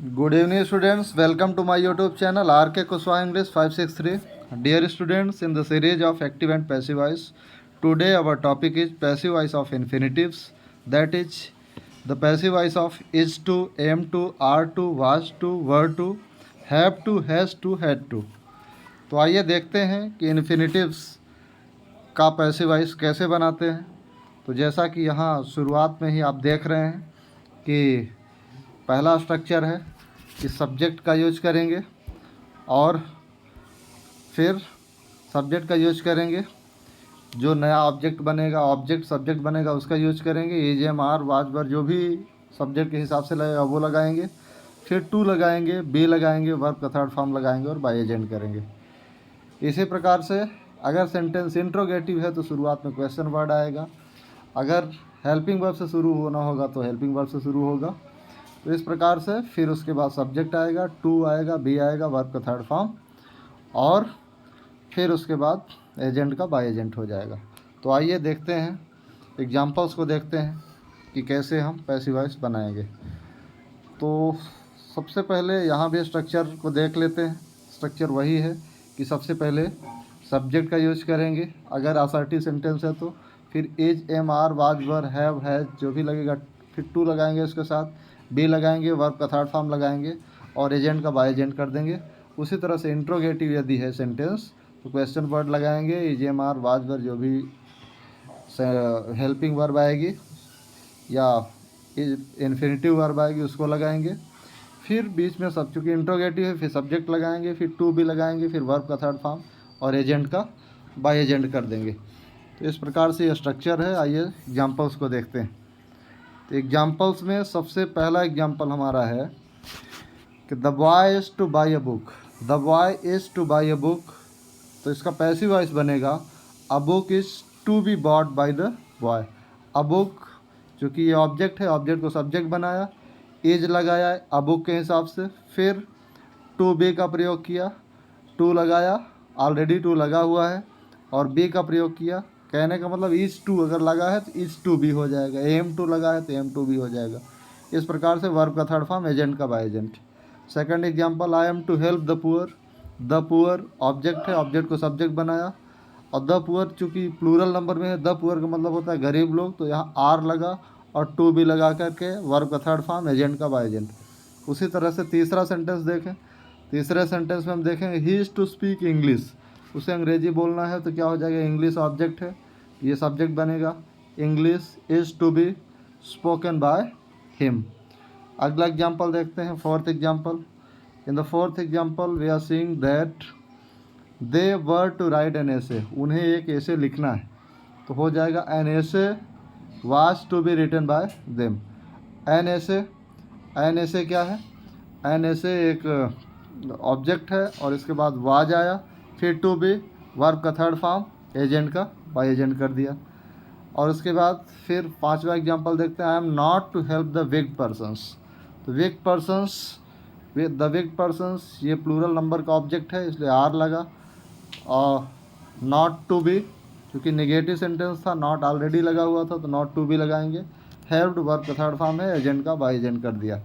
Good evening, students. Welcome to my YouTube channel RK Kushwaha English 563. Dear students, in the series of active and passive voice, today our topic is passive voice of infinitives. That is, the passive voice of is to, am to, are to, was to, were to, have to, has to, had to. तो आइए देखते हैं कि इन्फिनिटिव्स का passive voice कैसे बनाते हैं। तो जैसा कि यहाँ शुरुआत में ही आप देख रहे हैं कि पहला स्ट्रक्चर है कि सब्जेक्ट का यूज करेंगे और फिर सब्जेक्ट का यूज करेंगे, जो नया ऑब्जेक्ट बनेगा, ऑब्जेक्ट सब्जेक्ट बनेगा, उसका यूज करेंगे। Is am are was were जो भी सब्जेक्ट के हिसाब से लगेगा वो लगाएंगे, फिर टू लगाएंगे, बी लगाएंगे, वर्ब का थर्ड फॉर्म लगाएंगे और बाय एजेंट करेंगे। इसी प्रकार से अगर सेंटेंस इंट्रोगेटिव है तो शुरुआत में क्वेश्चन वर्ड आएगा, अगर हेल्पिंग वर्ब से शुरू होना होगा तो हेल्पिंग वर्ब से शुरू होगा। तो इस प्रकार से फिर उसके बाद सब्जेक्ट आएगा, टू आएगा, बी आएगा, वर्ब का थर्ड फॉर्म, और फिर उसके बाद एजेंट का बाय एजेंट हो जाएगा। तो आइए देखते हैं, एग्जांपल्स को देखते हैं कि कैसे हम पैसिव वॉइस बनाएंगे। तो सबसे पहले यहाँ भी स्ट्रक्चर को देख लेते हैं। स्ट्रक्चर वही है कि सबसे पहले सब्जेक्ट का यूज करेंगे, अगर असर्टिव सेंटेंस है तो, फिर is, am, are, was, were, have, has जो भी लगेगा, फिर टू लगाएंगे, उसके साथ बी लगाएंगे, वर्ब का थर्ड फॉर्म लगाएंगे और एजेंट का बाय एजेंट कर देंगे। उसी तरह से इंट्रोगेटिव यदि है सेंटेंस तो क्वेश्चन वर्ड लगाएंगे, is, am, are, was, were जो भी हेल्पिंग वर्ब आएगी या इन्फिनिटिव वर्ब आएगी उसको लगाएंगे। फिर बीच में सब, चूँकि इंट्रोगेटिव है, फिर सब्जेक्ट लगाएंगे, फिर टू भी लगाएंगे, फिर वर्ब का थर्ड फॉर्म और एजेंट का बाय एजेंट कर देंगे। तो इस प्रकार से ये स्ट्रक्चर है। आइए एग्जांपल्स को देखते हैं। तो एग्जांपल्स में सबसे पहला एग्जांपल हमारा है कि the boy is to buy a book. The boy is to buy a book, तो इसका पैसिव वॉइस बनेगा a book is to be bought by the boy. A book, चूँकि ये ऑब्जेक्ट है, ऑब्जेक्ट को सब्जेक्ट बनाया, इज लगाया है अ बुक के हिसाब से, फिर टू बी का प्रयोग किया, टू लगाया, ऑलरेडी टू लगा हुआ है, और बी का प्रयोग किया। कहने का मतलब इज टू अगर लगा है तो इज टू भी हो जाएगा, एम टू लगा है तो एम टू भी हो जाएगा। इस प्रकार से वर्ब का थर्ड फॉर्म, एजेंट का by agent. Second example, I am to help the poor. The poor object है, ऑब्जेक्ट को सब्जेक्ट बनाया, और द पुअर चूँकि प्लूरल नंबर में है, द पुअर का मतलब होता है गरीब लोग, तो यहाँ आर लगा और टू भी लगा करके वर्ब का थर्ड फॉर्म, एजेंट का बाय एजेंट। उसी तरह से तीसरा सेंटेंस देखें। तीसरे सेंटेंस में हम देखेंगे he is to speak English, उसे अंग्रेजी बोलना है, तो क्या हो जाएगा, इंग्लिश ऑब्जेक्ट है, ये सब्जेक्ट बनेगा, English is to be spoken by him. अगला एग्जाम्पल देखते हैं, fourth example. In the fourth example we are seeing that they were to write an essay, उन्हें एक ऐसे लिखना है, तो हो जाएगा an essay was to be written by them. An essay क्या है, एन ऐसे एक ऑब्जेक्ट है और इसके बाद वाज आया, फिर टू बी, वर्ब का थर्ड फॉर्म, एजेंट का बाय एजेंट कर दिया। और उसके बाद फिर पांचवा एग्जांपल देखते हैं, I am not to help the weak persons. तो weak persons, the weak persons ये प्लूरल नंबर का ऑब्जेक्ट है, इसलिए आर लगा, और नॉट टू बी क्योंकि नेगेटिव सेंटेंस था, नॉट ऑलरेडी लगा हुआ था तो नॉट टू भी लगाएंगे। हेल्प्ड वर्ब का थर्ड फॉर्म है, एजेंट का बाय एजेंट कर दिया।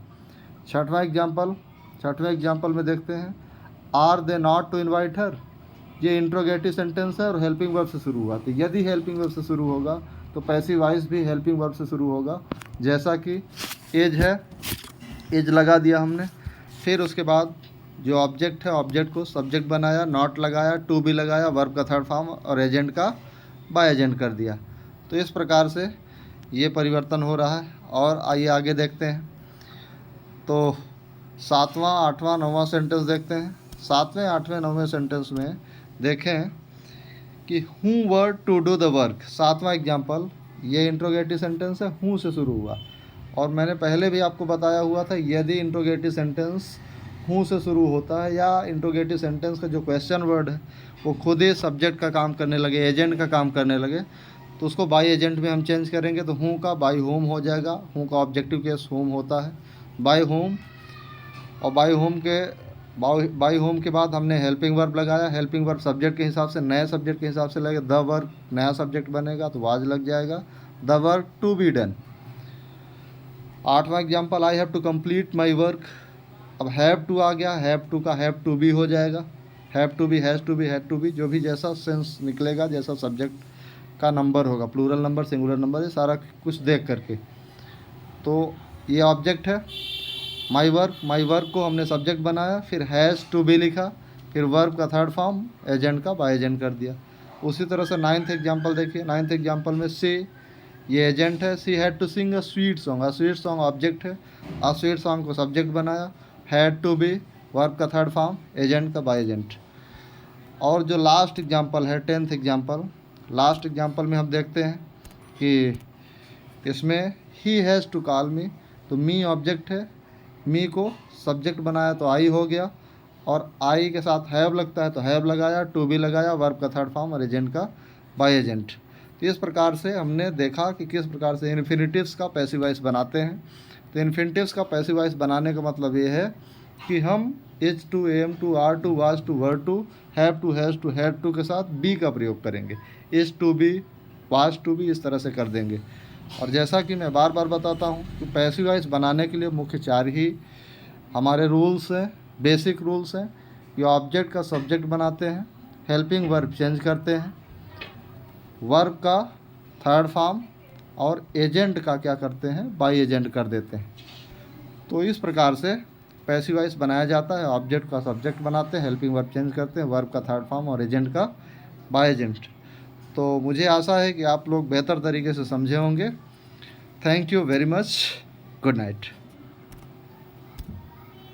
छठवां एग्जाम्पल में देखते हैं, are they not to invite her, ये इंट्रोगेटिव सेंटेंस है और हेल्पिंग वर्ब से शुरू हुआ, तो यदि हेल्पिंग वर्ब से शुरू होगा तो पैसिव वॉइस भी हेल्पिंग वर्ब से शुरू होगा। जैसा कि एज है, एज लगा दिया हमने, फिर उसके बाद जो ऑब्जेक्ट है, ऑब्जेक्ट को सब्जेक्ट बनाया, नॉट लगाया, टू भी लगाया, वर्ब का थर्ड फॉर्म और एजेंट का बाय एजेंट कर दिया। तो इस प्रकार से ये परिवर्तन हो रहा है। और आइए आगे देखते हैं। तो सातवां, आठवां, नौवां सेंटेंस देखते हैं। सातवें, आठवें, नौवें सेंटेंस में देखें कि who were to do the work. सातवां एग्जाम्पल, ये इंट्रोगेटिव सेंटेंस है, हु से शुरू हुआ, और मैंने पहले भी आपको बताया हुआ था यदि इंट्रोगेटिव सेंटेंस हूँ से शुरू होता है या इंट्रोगेटिव सेंटेंस का जो क्वेश्चन वर्ड है वो खुद ही सब्जेक्ट का काम करने लगे, एजेंट का काम करने लगे, तो उसको बाय एजेंट में हम चेंज करेंगे, तो हूँ का बाय होम हो जाएगा। हूँ का ऑब्जेक्टिव केस होम होता है, बाय होम, और बाय होम के बाद हमने हेल्पिंग वर्ब लगाया, हेल्पिंग वर्ब सब्जेक्ट के हिसाब से, नए सब्जेक्ट के हिसाब से लगे, द वर्क नया सब्जेक्ट बनेगा तो वाज लग जाएगा, the work to be done. आठवां example, I have to complete my work. अब हैव टू आ गया, हैव टू का हैव टू बी हो जाएगा, have to be, has to be, had to be, जो भी जैसा सेंस निकलेगा, जैसा सब्जेक्ट का नंबर होगा, प्लूरल नंबर, सिंगुलर नंबर, ये सारा कुछ देख करके। तो ये ऑब्जेक्ट है माई वर्क को हमने सब्जेक्ट बनाया, फिर हैज़ टू बी लिखा, फिर वर्ब का थर्ड फॉर्म एजेंट का बाय एजेंट कर दिया। उसी तरह से 9th एग्जाम्पल देखिए, 9th एग्जाम्पल में सी, ये एजेंट है, she had to sing a sweet song, a sweet song object है, अ स्वीट सॉन्ग को सब्जेक्ट बनाया, हैड टू बी वर्ब का थर्ड फॉर्म एजेंट का बाय एजेंट। और जो लास्ट एग्जाम्पल है 10th एग्जाम्पल, लास्ट एग्जाम्पल में हम देखते हैं कि इसमें he has to call me, तो मी ऑब्जेक्ट है, मी को सब्जेक्ट बनाया तो आई हो गया, और आई के साथ हैव लगता है तो हैव लगाया, टू बी लगाया, वर्ब का थर्ड फॉर्म और एजेंट का बाय एजेंट। तो इस प्रकार से हमने देखा कि किस प्रकार से इन्फिनिटिव्स का पैसिव वॉइस बनाते हैं। तो इन्फिनिटिव्स का पैसिव वॉइस बनाने का मतलब ये है कि हम is to, am to, are to, was to, were to, have to, has to, had to के साथ बी का प्रयोग करेंगे, is to be, was to be, इस तरह से कर देंगे। और जैसा कि मैं बार बार बताता हूँ कि पैसिव वॉइस बनाने के लिए मुख्य 4 ही हमारे रूल्स हैं, बेसिक रूल्स हैं। ये ऑब्जेक्ट का सब्जेक्ट बनाते हैं, हेल्पिंग वर्ब चेंज करते हैं, वर्ब का थर्ड फॉर्म और एजेंट का क्या करते हैं, बाय एजेंट कर देते हैं। तो इस प्रकार से पैसिव वॉइस बनाया जाता है। ऑब्जेक्ट का सब्जेक्ट बनाते हैं, हेल्पिंग वर्ब चेंज करते हैं, वर्ब का थर्ड फॉर्म और एजेंट का बाय एजेंट। तो मुझे आशा है कि आप लोग बेहतर तरीके से समझे होंगे। Thank you very much, good night.